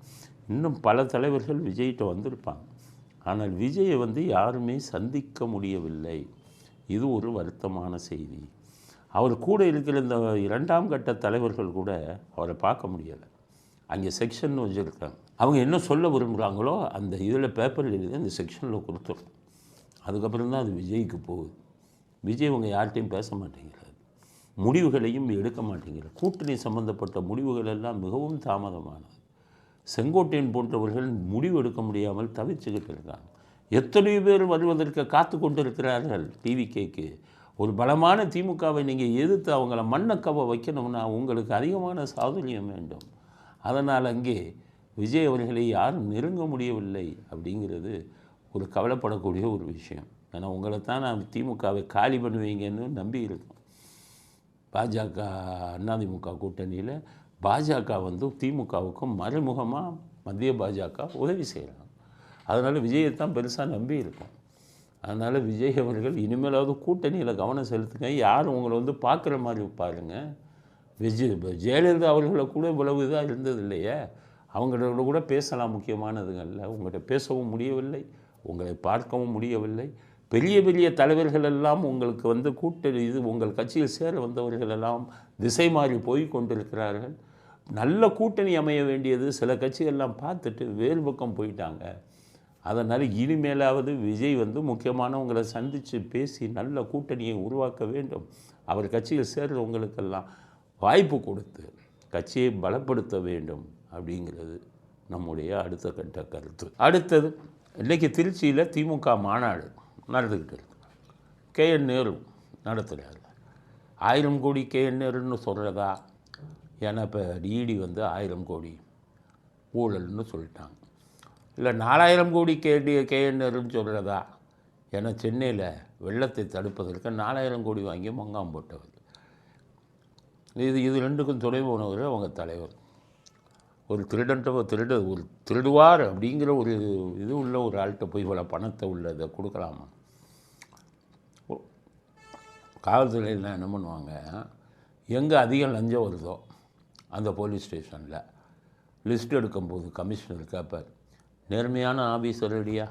இன்னும் பல தலைவர்கள் விஜய்கிட்ட வந்திருப்பாங்க. ஆனால் விஜயை வந்து யாருமே சந்திக்க முடியவில்லை. இது ஒரு வருத்தமான செய்தி. அவர் கூட இருக்கிற இந்த 2ஆம் கட்ட தலைவர்கள் கூட அவரை பார்க்க முடியலை. அங்கே செக்ஷன் வச்சுருக்காங்க. அவங்க என்ன சொல்ல விரும்புகிறாங்களோ அந்த இதில் பேப்பரில் எழுதி அந்த செக்ஷனில் கொடுத்துரும். அதுக்கப்புறம் தான் அது விஜய்க்கு போகுது. விஜய் அவங்க யார்கிட்டையும் பேச மாட்டேங்கிறார், முடிவுகளையும் எடுக்க மாட்டேங்கிறார். கூட்டணி சம்பந்தப்பட்ட முடிவுகள் எல்லாம் மிகவும் தாமதமானது. செங்கோட்டையன் போன்றவர்கள் முடிவு எடுக்க முடியாமல் தவிச்சுக்கிட்டு இருக்காங்க. எத்தனையோ பேர் வருவதற்கு காத்து கொண்டு இருக்கிறார்கள். டிவிகேக்கு ஒரு பலமான திமுகவை நீங்கள் எதிர்த்து அவங்கள மண்ணக்கவை வைக்கணும்னா உங்களுக்கு அதிகமான சாதுரியம் வேண்டும். அதனால் அங்கே விஜய் அவர்களை யாரும் நெருங்க முடியவில்லை அப்படிங்கிறது ஒரு கவலைப்படக்கூடிய ஒரு விஷயம். ஏன்னா உங்களை தான் நான் திமுகவை காலி பண்ணுவீங்கன்னு நம்பி இருக்கோம். பாஜக அதிமுக கூட்டணியில் பாஜக வந்து திமுகவுக்கும் மறைமுகமாக மத்திய பாஜக உதவி செய்கிறாங்க. அதனால் விஜயத்தான் பெருசாக நம்பி இருக்கோம். அதனால் விஜய் அவர்கள் இனிமேலாவது கூட்டணியில் கவனம் செலுத்துங்க. யாரும் உங்களை வந்து பார்க்குற மாதிரி பாருங்கள். ஜெயலலிதா அவர்களை கூட இவ்வளவு இதாக இருந்தது இல்லையே. அவங்களோட கூட பேசலாம் முக்கியமானதுங்களில். உங்கள்கிட்ட பேசவும் முடியவில்லை, உங்களை பார்க்கவும் முடியவில்லை. பெரிய பெரிய தலைவர்கள் எல்லாம் உங்களுக்கு வந்து கூட்டணி உங்கள் கட்சியில் சேர வந்தவர்கள் எல்லாம் திசை மாறி போய் கொண்டிருக்கிறார்கள். நல்ல கூட்டணி அமைய வேண்டியது சில கட்சிகள்லாம் பார்த்துட்டு வேறு பக்கம் போயிட்டாங்க. அதனால் இனிமேலாவது விஜய் வந்து முக்கியமானவங்களை சந்தித்து பேசி நல்ல கூட்டணியை உருவாக்க வேண்டும். அவர் கட்சியில் சேர்றவங்களுக்கெல்லாம் வாய்ப்பு கொடுத்து கட்சியை பலப்படுத்த வேண்டும் அப்படிங்கிறது நம்முடைய அடுத்த கட்ட கருத்து. அடுத்தது, இன்றைக்கி திருச்சியில் திமுக மாநாடு நடந்துக்கிட்டு இருக்கு. KN நேரு நடத்துகிறார். 1000 கோடி KN நேருன்னு சொல்கிறதா? ஏன்னா இப்போ டிஇடி வந்து 1000 கோடி ஊழல்னு சொல்லிட்டாங்க. இல்லை 4000 கோடி KN நேருன்னு சொல்கிறதா? ஏன்னா சென்னையில் வெள்ளத்தை தடுப்பதற்கு 4000 கோடி வாங்கி மங்காம் போட்டவர். இது ரெண்டுக்கும் துணை போனவர் அவங்க தலைவர். ஒரு ஒரு திருடுவார் அப்படிங்கிற ஒரு இது உள்ள ஒரு ஆள்கிட்ட போய் இவ்வளோ பணத்தை உள்ளதை கொடுக்கலாமா? காவல்துறையில் என்ன பண்ணுவாங்க, எங்கே அதிகம் லஞ்சம் வருதோ அந்த போலீஸ் ஸ்டேஷனில் லிஸ்ட் எடுக்கும்போது கமிஷனர் கேட்பார், நேர்மையான ஆஃபீஸர் ரெடியா?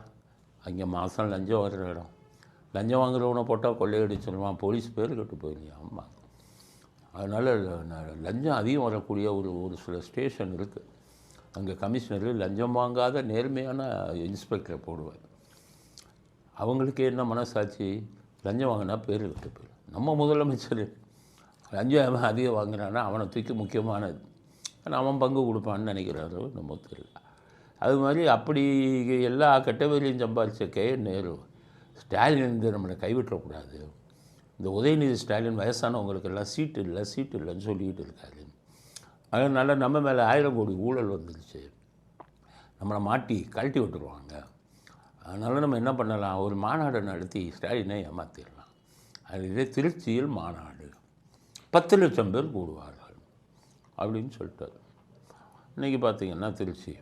அங்கே மாதம் லஞ்சம் வர்ற இடம், லஞ்சம் வாங்குறவனை போட்டால் கொள்ளையடிச்சிடுவான், போலீஸ் பேர் கெட்டு போயிடுங்க. ஆமாம், அதனால் லஞ்சம் அதிகம் வரக்கூடிய ஒரு சில ஸ்டேஷன் இருக்குது. அங்கே கமிஷனர் லஞ்சம் வாங்காத நேர்மையான இன்ஸ்பெக்டரை போடுவார். அவங்களுக்கு என்ன மனசாட்சி? லஞ்சம் வாங்கினா பேர் கெட்டு போயிடும். நம்ம முதலமைச்சர் லஞ்சம் அதிகம் வாங்கினான்னா அவனை தூக்கி முக்கியமானது அவன் பங்கு கொடுப்பான்னு நினைக்கிறாரோ நம்ம தெரியல. அது மாதிரி அப்படி எல்லா கெட்டவரையும் சம்பாதிச்ச KN நேரு ஸ்டாலின் வந்து நம்மளை கைவிட்டக்கூடாது. இந்த உதயநிதி ஸ்டாலின் வயசானவங்களுக்கெல்லாம் சீட்டு இல்லைன்னு சொல்லிக்கிட்டு இருக்காரு. அதனால் நம்ம மேலே 1000 கோடி ஊழல் வந்துருச்சு, நம்மளை மாட்டி கழட்டி விட்டுருவாங்க. அதனால் நம்ம என்ன பண்ணலாம், ஒரு மாநாடு நடத்தி ஸ்டாலினை ஏமாற்றிடலாம். அதிலே திருச்சியில் மாநாடு 10 லட்சம் பேர் கூடுவார்கள் அப்படின்னு சொல்லிட்டார். இன்றைக்கி பார்த்திங்கன்னா திருச்சி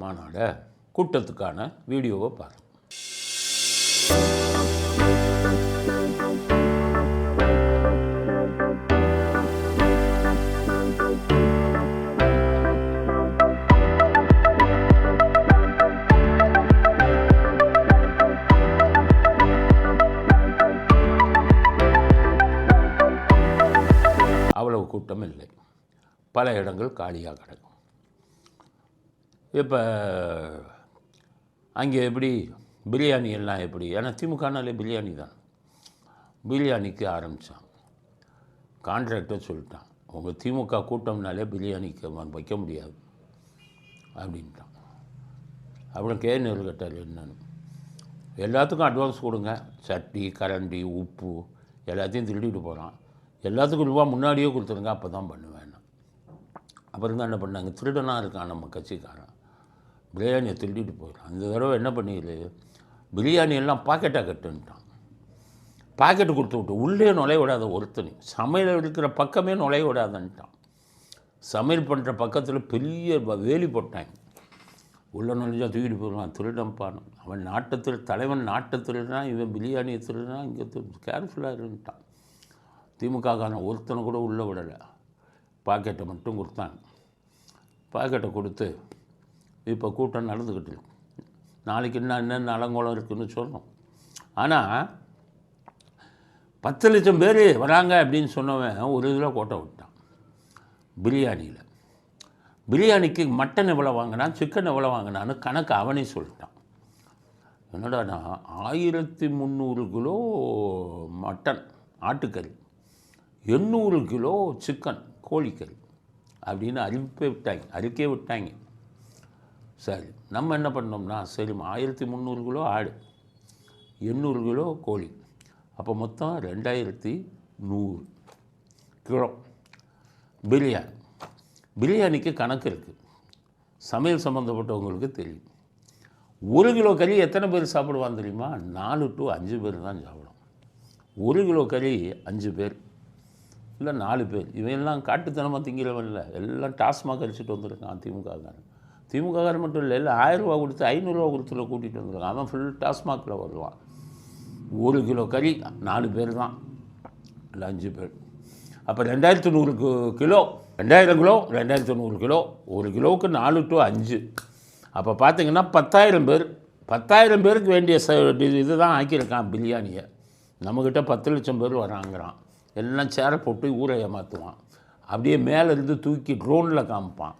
மாநாட கூட்டத்துக்கான வீடியோவை பாருங்கள். அவ்வளவு கூட்டம் இல்லை, பல இடங்கள் காலியாக கிடக்கும். இப்போ அங்கே எப்படி பிரியாணி எல்லாம் எப்படி, ஏன்னா திமுகனாலே பிரியாணி தான். பிரியாணிக்கு ஆரம்பித்தான், கான்ட்ராக்டர் சொல்லிட்டான், உங்கள் திமுக கூட்டம்னாலே பிரியாணிக்கு வைக்க முடியாது அப்படின்ட்டான். அப்புறம் கேன்னு கேட்டார் என்னன்னு, எல்லாத்துக்கும் அட்வான்ஸ் கொடுங்க, சட்டி கரண்டி உப்பு எல்லாத்தையும் திருடிட்டு போகிறான், எல்லாத்துக்கும் ரூபா முன்னாடியே கொடுத்துருங்க, அப்போ தான் பண்ணுவேன். அப்புறம் தான் என்ன பண்ணாங்க, திருடனாக இருக்கான் நம்ம கட்சிக்காரன், பிரியாணியை திருடிட்டு போயிடலாம். இந்த தடவை என்ன பண்ணிடு, பிரியாணி எல்லாம் பாக்கெட்டாக கட்டுன்ட்டான். பாக்கெட்டு கொடுத்து விட்டு உள்ளே நுழைய விடாத ஒருத்தனி, சமையல் இருக்கிற பக்கமே நுழைய விடாதன்ட்டான். சமையல் பண்ணுற பக்கத்தில் பெரிய வேலி போட்டாங்க, உள்ள நுழைஞ்சா தூக்கிட்டு போயிடுவான், திருடம்பான். அவன் நாட்டத்தில் தலைவன், நாட்டத்தில்னா இவன் பிரியாணியை திருடுனா இங்கே கேர்ஃபுல்லாக இருந்துட்டான். திமுகக்கான ஒருத்தனை கூட உள்ளே விடலை, பாக்கெட்டை மட்டும் கொடுத்தாங்க. பாக்கெட்டை கொடுத்து இப்போ கூட்டம் நடந்துக்கிட்டு இருக்கு. நாளைக்கு என்னென்ன அலங்கோலம் இருக்குதுன்னு சொல்லணும். ஆனால் 10 லட்சம் பேர் வராங்க அப்படின்னு சொன்னவன் ஒரு இதில் கோட்டை விட்டான். பிரியாணியில் பிரியாணிக்கு மட்டன் எவ்வளோ வாங்கினான், சிக்கன் எவ்வளோ வாங்கினான்னு கணக்கு அவனே சொல்லிட்டான். என்னடானா 1300 கிலோ மட்டன் ஆட்டுக்கறி, 800 கிலோ சிக்கன் கோழிக்கறி அப்படின்னு அறிக்கை விட்டாங்க. சரி, நம்ம என்ன பண்ணோம்னா, சரி 1300 கிலோ ஆடு, 800 கிலோ கோழி, அப்போ மொத்தம் 2100 கிலோ பிரியாணி. பிரியாணிக்கு கணக்கு இருக்குது, சமையல் சம்மந்தப்பட்டவங்களுக்கு தெரியும். 1 கிலோ கறி எத்தனை பேர் சாப்பிடுவான்னு தெரியுமா, 4 to 5 பேர் தான் சாப்பிடும். 1 கிலோ கறி 5 பேர் இல்லை 4 பேர். இவெல்லாம் காட்டுத்தனமாக திங்கிறவன் இல்லை, எல்லாம் டாஸ்மாக் அடிச்சுட்டு வந்துருக்கான் திமுககாரன். திமுககாரன் மட்டும் இல்லை, இல்லை 1000 ரூபா கொடுத்து 500 ரூபா கொடுத்துல கூட்டிகிட்டு வந்துருக்கான். அவன் ஃபுல் டாஸ்மாகில் வருவான். 1 கிலோ கறி 4 பேர் தான், இல்லை 5 பேர். அப்போ 2100 கிலோ, 2000 கிலோ 2100 கிலோ, 1 கிலோவுக்கு 4 to 5. அப்போ பார்த்தீங்கன்னா 10,000 பேர், 10,000 பேருக்கு வேண்டிய இது தான் ஆக்கியிருக்கான் பிரியாணியை. நம்மக்கிட்ட 10 லட்சம் பேர் வராங்கிறான். எல்லாம் சேரை போட்டு ஊரை ஏமாற்றுவான். அப்படியே மேலேருந்து தூக்கி ட்ரோனில் காமிப்பான்.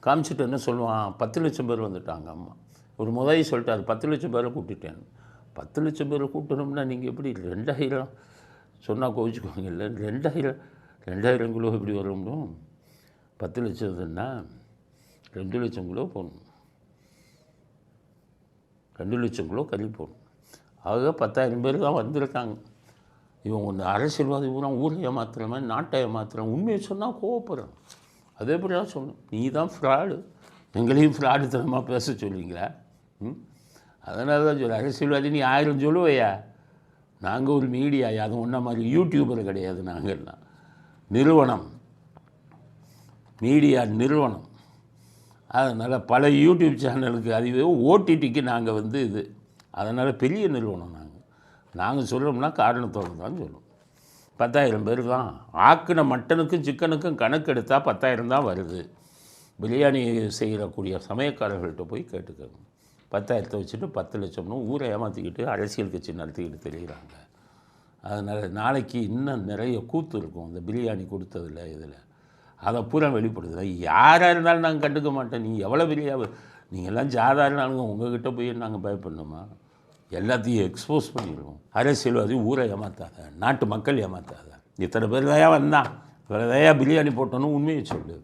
காமிச்சிட்டு என்ன சொல்லுவான், 10 லட்சம் பேர் வந்துட்டாங்க. அம்மா ஒரு முதலி சொல்லிட்டாரு, 10 லட்சம் பேரை கூட்டிட்டேன். 10 லட்சம் பேரை கூட்டணும்னா நீங்கள் எப்படி 2000 சொன்னால் கோவிச்சுக்குவாங்க. இல்லை 2000 கிலோ எப்படி வரணும், 10 லட்சம்னா 2 லட்சம் கிலோ போடணும், 2 லட்சம் கிலோ கறி போடணும். ஆக 10,000 பேர் தான் வந்திருக்காங்க. இவன் ஒன்று அரசியல்வாதி பூரா ஊரை ஏமாத்துற மாதிரி நாட்டை ஏமாத்துறான். உண்மையை சொன்னால் கோவப்படுறான். அதே போல தான் சொல்லணும், நீ தான் ஃப்ராடு, எங்களையும் ஃப்ராடு தனமாக பேச சொல்லுவீங்களா? அதனால தான் சொல்ல, அரசியல்வாதி நீ 1000 சொல்லுவையா, நாங்கள் ஒரு மீடியா, அது ஒன்றா மாதிரி யூடியூபர் கிடையாது. நாங்கள்லாம் நிறுவனம், மீடியா நிறுவனம். அதனால் பல யூடியூப் சேனலுக்கு அதுவே ஓடிடிக்கு நாங்கள் இது, அதனால் பெரிய நிறுவனம். நாங்கள் சொல்லணும்னா காரணத்தோடு தான் சொல்லணும். 10,000 பேர் தான். ஆக்கின மட்டனுக்கும் சிக்கனுக்கும் கணக்கு எடுத்தால் 10,000 தான் வருது. பிரியாணி செய்யக்கூடிய சமயக்காரர்கள்ட்ட போய் கேட்டுக்கோங்க. 10,000 வச்சுட்டு 10 லட்சம்னு ஊரை ஏமாற்றிக்கிட்டு அரசியல் கட்சி நடத்திக்கிட்டு தெரிகிறாங்க. அதனால் நாளைக்கு இன்னும் நிறைய கூத்து இருக்கும் இந்த பிரியாணி கொடுத்ததில். இதில் அதை பூரா வெளிப்படுது. யாராக இருந்தாலும் நாங்கள் கண்டுக்க மாட்டோம். நீங்கள் எவ்வளோ பெரிய, நீங்கள்லாம் சாதாரண உங்கள்கிட்ட போய் நாங்கள் பயப்படணுமா? எல்லாத்தையும் எக்ஸ்போஸ் பண்ணிடுவோம். அரசியல்வாதி ஊரை ஏமாத்தாத, நாட்டு மக்கள் ஏமாத்தாத. இத்தனை பேர் தயா வந்தான், இவ்வளோ தயா பிரியாணி போட்டோன்னு உண்மையை சொல்லு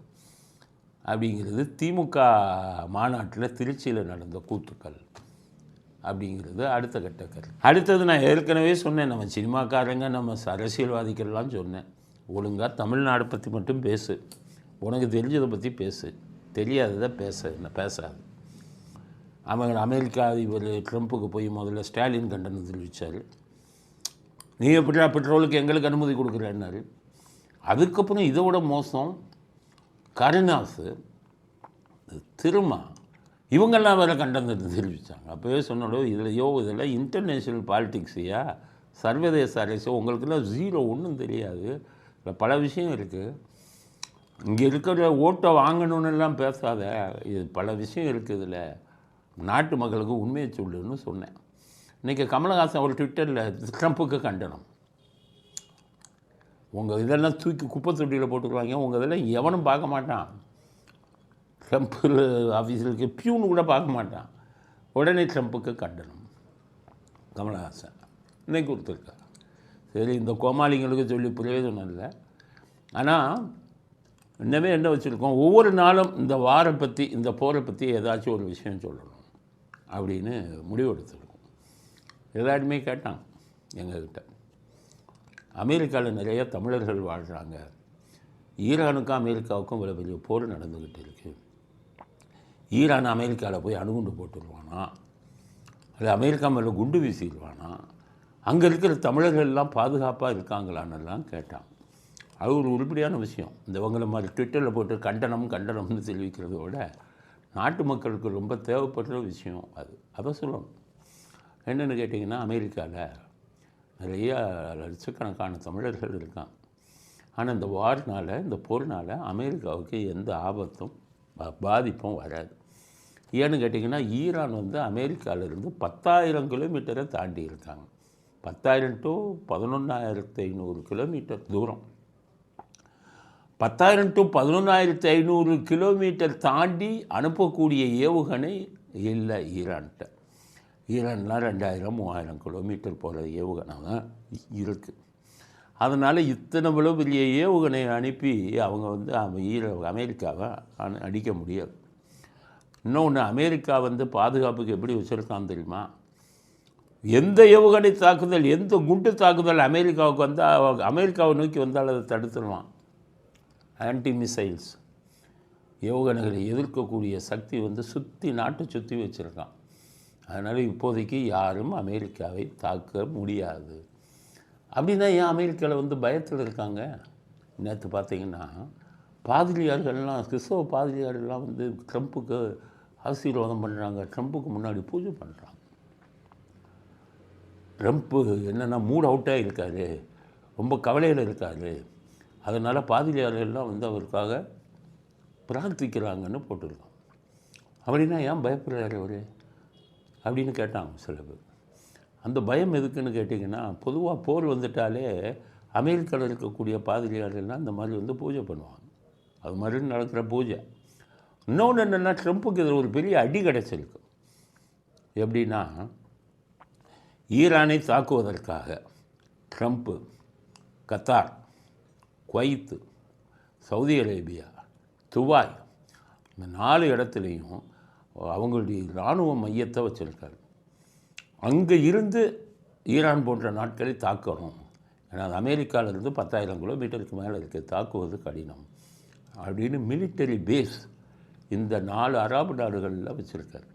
அப்படிங்கிறது திமுக மாநாட்டில் திருச்சியில் நடந்த கூத்துக்கள் அப்படிங்கிறது அடுத்த கட்ட கருத்து. அடுத்தது நான் ஏற்கனவே சொன்னேன், நம்ம சினிமாக்காரங்க நம்ம அரசியல்வாதிகள்லாம் சொன்னேன், ஒழுங்காக தமிழ்நாடு பற்றி மட்டும் பேசு, உனக்கு தெரிஞ்சதை பற்றி பேசு, தெரியாததை பேசாது. அவங்க அமெரிக்கா அதிபர் ட்ரம்ப்புக்கு போய் முதல்ல ஸ்டாலின் கண்டனம் தெரிவித்தார். நீ எப்படியா பெட்ரோலுக்கு எங்களுக்கு அனுமதி கொடுக்குறேன்னாரு. அதுக்கப்புறம் இதை விட மோசம் கருணாஸ், திருமா, இவங்கெல்லாம் வேறு கண்டனம் தெரிவித்தாங்க. அப்போவே சொன்னோட இதெல்லாம் இன்டர்நேஷ்னல் பாலிட்டிக்ஸையா, சர்வதேச அரசு, உங்களுக்கெல்லாம் ஜீரோ, ஒன்றும் தெரியாது. இதில் பல விஷயம் இருக்குது. இங்கே இருக்கிற ஓட்டை வாங்கணுன்னெல்லாம் பேசாத, இது பல விஷயம் இருக்குது. இதில் நாட்டு மக்களுக்கு உண்மையை சொல்லுன்னு சொன்னேன். இன்றைக்கி கமலஹாசன் ஒரு ட்விட்டரில் ட்ரம்ப்புக்கு கண்டனம். உங்கள் இதெல்லாம் தூக்கி குப்பை தொட்டியில் போட்டுக்குவாங்க, உங்கள் இதெல்லாம் எவனும் பார்க்க மாட்டான். ட்ரம்ப்பு ஆஃபீஸில் பியூன்னு கூட பார்க்க மாட்டான். உடனே ட்ரம்ப்புக்கு கண்டனம் கமலஹாசன் இன்னைக்கு கொடுத்துருக்கா. சரி, இந்த கோமாளிங்களுக்கு சொல்லி பிரயோஜனம் இல்லை. ஆனால் இன்னமே என்ன வச்சுருக்கோம், ஒவ்வொரு நாளும் இந்த வாரம் பற்றி, இந்த போரை பற்றி ஏதாச்சும் ஒரு விஷயம் சொல்லணும் அப்படின்னு முடிவெடுத்துருக்கோம். எல்லாருமே கேட்டாங்க எங்ககிட்ட, அமெரிக்காவில் நிறைய தமிழர்கள் வாழ்கிறாங்க, ஈரானுக்கும் அமெரிக்காவுக்கும் இவ்வளோ பெரிய போர் நடந்துக்கிட்டு இருக்குது, ஈரான் அமெரிக்காவில் போய் அணுகுண்டு போட்டுருவானா, அது அமெரிக்கா மேலே குண்டு வீசிடுவானா, அங்கே இருக்கிற தமிழர்கள்லாம் பாதுகாப்பாக இருக்காங்களான்னெல்லாம் கேட்டான். அது ஒரு உருப்படியான விஷயம். இவங்களை மாதிரி ட்விட்டரில் போட்டு கண்டனம்னு தெரிவிக்கிறத விட நாட்டு மக்களுக்கு ரொம்ப தேவைப்படுற விஷயம் அது. அதை சொல்லணும். என்னென்னு கேட்டிங்கன்னா, அமெரிக்காவில் நிறைய லட்சக்கணக்கான தமிழர்கள் இருக்காங்க. ஆனால் இந்த வார்னால், இந்த போர்னால் அமெரிக்காவுக்கு எந்த ஆபத்தும் பாதிப்பும் வராது. ஏன்னு கேட்டிங்கன்னா, ஈரான் வந்து அமெரிக்காவிலேருந்து 10,000 கிலோமீட்டரை தாண்டி இருக்காங்க. 10,000 to 11,500 கிலோமீட்டர் தூரம். 10,000 to 11,500 கிலோமீட்டர் தாண்டி அனுப்பக்கூடிய ஏவுகணை இல்லை ஈரான்கிட்ட. ஈரான்லாம் 2,000-3,000 கிலோமீட்டர் போகிற ஏவுகணை தான் இருக்குது. அதனால் இத்தனை இவ்வளோ பெரிய ஏவுகணையை அனுப்பி அவங்க வந்து அமெரிக்காவை அடிக்க முடியாது. இன்னொன்று, அமெரிக்கா வந்து பாதுகாப்புக்கு எப்படி வச்சுருக்கான்னு தெரியுமா? எந்த ஏவுகணை தாக்குதல், எந்த குண்டு தாக்குதல் அமெரிக்காவுக்கு வந்தால், அமெரிக்காவை நோக்கி வந்தால் அதை தடுத்துடுவான். ஆன்டி மிசைல்ஸ் ஏவுகணைகளை எதிர்க்கக்கூடிய சக்தி வந்து நாட்டை சுற்றி வச்சுருக்கான். அதனால் இப்போதைக்கு யாரும் அமெரிக்காவை தாக்க முடியாது. அப்படின்னா ஏன் அமெரிக்காவில் வந்து பயத்தில் இருக்காங்க? நேற்று பார்த்தீங்கன்னா பாதிரியார்கள்லாம், கிறிஸ்தவ பாதிரியார்கள்லாம் வந்து ட்ரம்ப்புக்கு ஆசீர்வாதம் பண்ணுறாங்க, ட்ரம்ப்புக்கு முன்னாடி பூஜை பண்ணுறாங்க. ட்ரம்ப்பு என்னென்னா மூட் அவுட்டாக இருக்கார், ரொம்ப கவலையில் இருக்கார், அதனால் பாதிரியார்கள்லாம் வந்து அவருக்காக பிரார்த்திக்கிறாங்கன்னு போட்டிருக்கோம். அப்படின்னா ஏன் பயப்படுறாரு அவர் அப்படின்னு கேட்டாங்க சில பேர். அந்த பயம் எதுக்குன்னு கேட்டிங்கன்னா, பொதுவாக போர் வந்துட்டாலே அமெரிக்காவில் இருக்கக்கூடிய பாதிரியார்கள்லாம் இந்த மாதிரி வந்து பூஜை பண்ணுவாங்க. அது மாதிரி நடக்கிற பூஜை. இன்னொன்று என்னென்னா, ட்ரம்ப்புக்கு இதில் ஒரு பெரிய அடி கிடச்சிருக்கு. எப்படின்னா, ஈரானை தாக்குவதற்காக Trump Qatar, Kuwait, Saudi Arabia, Dubai, இந்த 4 இடத்துலையும் அவங்களுடைய இராணுவ மையத்தை வச்சுருக்காரு. அங்கே இருந்து ஈரான் போன்ற நாட்களை தாக்கணும். ஏன்னா அது அமெரிக்காவிலேருந்து 10,000 கிலோமீட்டருக்கு மேலே இருக்குது, தாக்குவது கடினம் அப்படின்னு மிலிட்டரி பேஸ் இந்த 4 அரபு நாடுகளில் வச்சுருக்காரு.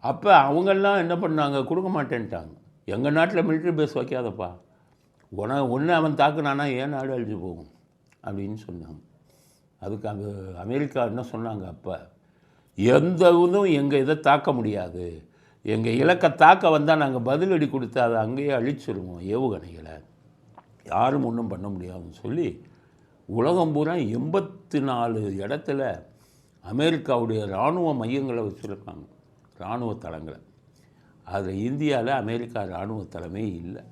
அப்போ அவங்கெல்லாம் என்ன பண்ணாங்க, கொடுக்க மாட்டேன்ட்டாங்க. எங்கள் நாட்டில் மிலிட்டரி பேஸ் வைக்காதப்பா, ஒன்று அவன் தாக்குனானா ஏன் நாடு அழிஞ்சு போகும் அப்படின்னு சொன்னாங்க. அதுக்கு அங்கே அமெரிக்கா என்ன சொன்னாங்க, அப்போ எந்த இதுவும் எங்கள் இதை தாக்க முடியாது, எங்கள் இலக்கை தாக்க வந்தால் நாங்கள் பதிலடி கொடுத்து அதை அங்கேயே அழிச்சிருவோம், ஏவுகணைகளை யாரும் ஒன்றும் பண்ண முடியாதுன்னு சொல்லி உலகம் பூரா 84 இடத்துல அமெரிக்காவுடைய இராணுவ மையங்களை வச்சுருக்காங்க, இராணுவ தளங்களை. அதில் இந்தியாவில் அமெரிக்கா இராணுவ தலைமை இல்லை.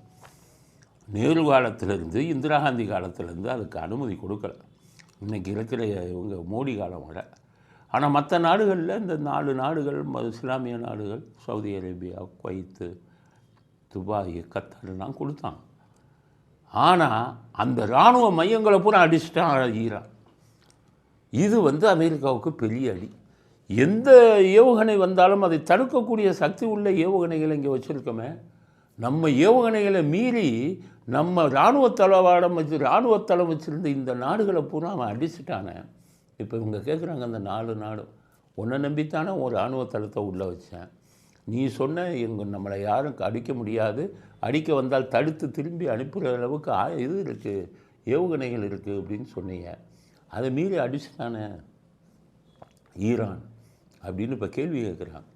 நேரு காலத்திலேருந்து, இந்திரா காந்தி காலத்திலேருந்து அதுக்கு அனுமதி கொடுக்கல. இன்றைக்கி இருக்கிற இவங்க மோடி காலம் வர. ஆனால் மற்ற நாடுகளில் இந்த 4 நாடுகள், இஸ்லாமிய நாடுகள், சவுதி அரேபியா, குவைத்து, துபாய், கத்தார்லாம் கொடுத்தாங்க. ஆனால் அந்த இராணுவ மையங்களை பூரா அடிச்சிட்டான் ஈரான். இது வந்து அமெரிக்காவுக்கு பெரிய அடி. எந்த ஏவுகணை வந்தாலும் அதை தடுக்கக்கூடிய சக்தி உள்ள ஏவுகணைகள் இங்கே வச்சுருக்கோமே, நம்ம ஏவுகணைகளை மீறி நம்ம இராணுவ தளம் வச்சுருந்த இந்த நாடுகளை பூரா அவன் அடிச்சுட்டானே. இப்போ இவங்க கேட்குறாங்க, அந்த 4 நாடு உன்னை நம்பித்தானே ஒரு இராணுவ தளத்தை உள்ளே வச்சேன், நீ சொன்ன நம்மளை யாரும் அடிக்க முடியாது, அடிக்க வந்தால் தடுத்து திரும்பி அனுப்புகிற அளவுக்கு இது இருக்குது, ஏவுகணைகள் இருக்குது அப்படின்னு சொன்னீங்க, அதை மீறி அடிச்சுட்டானே ஈரான் அப்படின்னு இப்போ கேள்வி கேட்குறாங்க.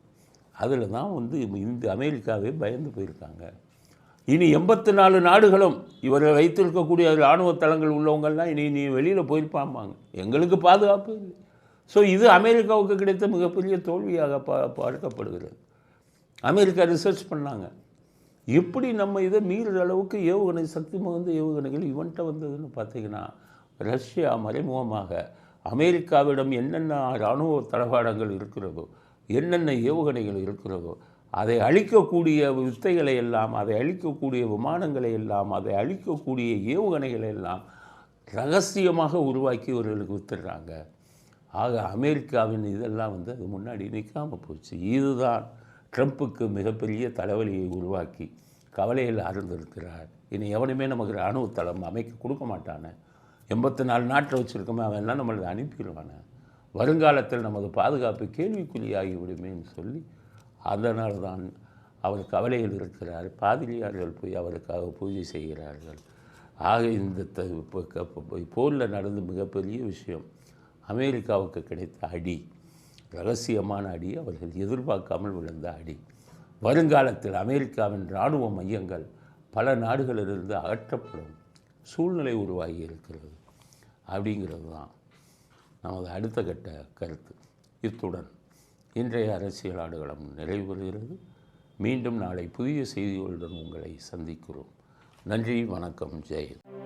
அதில் தான் வந்து இந்த அமெரிக்காவே பயந்து போயிருக்காங்க. இனி 84 நாடுகளும் இவரை வைத்திருக்கக்கூடிய இராணுவ தளங்கள் உள்ளவங்கள்லாம் இனி வெளியில் போயிருப்பாம்பாங்க, எங்களுக்கு பாதுகாப்பு இல்லை. ஸோ இது அமெரிக்காவுக்கு கிடைத்த மிகப்பெரிய தோல்வியாக பார்க்கப்படுகிறது. அமெரிக்கா ரிசர்ச் பண்ணாங்க, எப்படி நம்ம இதை மீறுற அளவுக்கு ஏவுகணை சக்தி மிகுந்த ஏவுகணைகள் இவன்ட்ட வந்ததுன்னு பார்த்தீங்கன்னா, ரஷ்யா மறைமுகமாக அமெரிக்காவிடம் என்னென்ன இராணுவ தளவாடங்கள் இருக்கிறதோ, என்னென்ன ஏவுகணைகள் இருக்கிறதோ, அதை அழிக்கக்கூடிய வித்தைகளை எல்லாம், அதை அழிக்கக்கூடிய விமானங்களை எல்லாம், அதை அழிக்கக்கூடிய ஏவுகணைகளை எல்லாம் ரகசியமாக உருவாக்கி இவர்களுக்கு வித்துடுறாங்க. ஆக அமெரிக்காவின் இதெல்லாம் வந்து அது முன்னாடி நிற்காமல் போச்சு. இதுதான் ட்ரம்ப்புக்கு மிகப்பெரிய தலைவலியை உருவாக்கி கவலையில் ஆழ்ந்திருக்கிறார். இனி எவனுமே நமக்கு இராணுவ தளம் அமைக்க கொடுக்க மாட்டானே, 84 நாட்டில் வச்சுருக்கோமே, அவன் எல்லாம் நம்மளை அனுப்பிடுவானே, வருங்காலத்தில் நமது பாதுகாப்பு கேள்விக்குறியாகி விடுமேன்னு சொல்லி அதனால தான் அவர் கவலையில் இருக்கிறார். பாதிரியார்கள் போய் அவருக்காக பூஜை செய்கிறார்கள். ஆக இந்த போரில் நடந்த மிகப்பெரிய விஷயம் அமெரிக்காவுக்கு கிடைத்த அடி, ரகசியமான அடி, அவர்கள் எதிர்பார்க்காமல் விழுந்த அடி. வருங்காலத்தில் அமெரிக்காவின் இராணுவ மையங்கள் பல நாடுகளிலிருந்து அகற்றப்படும் சூழ்நிலை உருவாகி இருக்கிறது அப்படிங்கிறது தான் நமது அடுத்த கட்ட கருத்து. இத்துடன் இன்றைய அரசியல் ஆடுகளம் நிறைவு பெறுகிறது. மீண்டும் நாளை புதிய செய்திகளுடன் உங்களை சந்திக்கிறோம். நன்றி, வணக்கம், ஜெய் ஹிந்த்.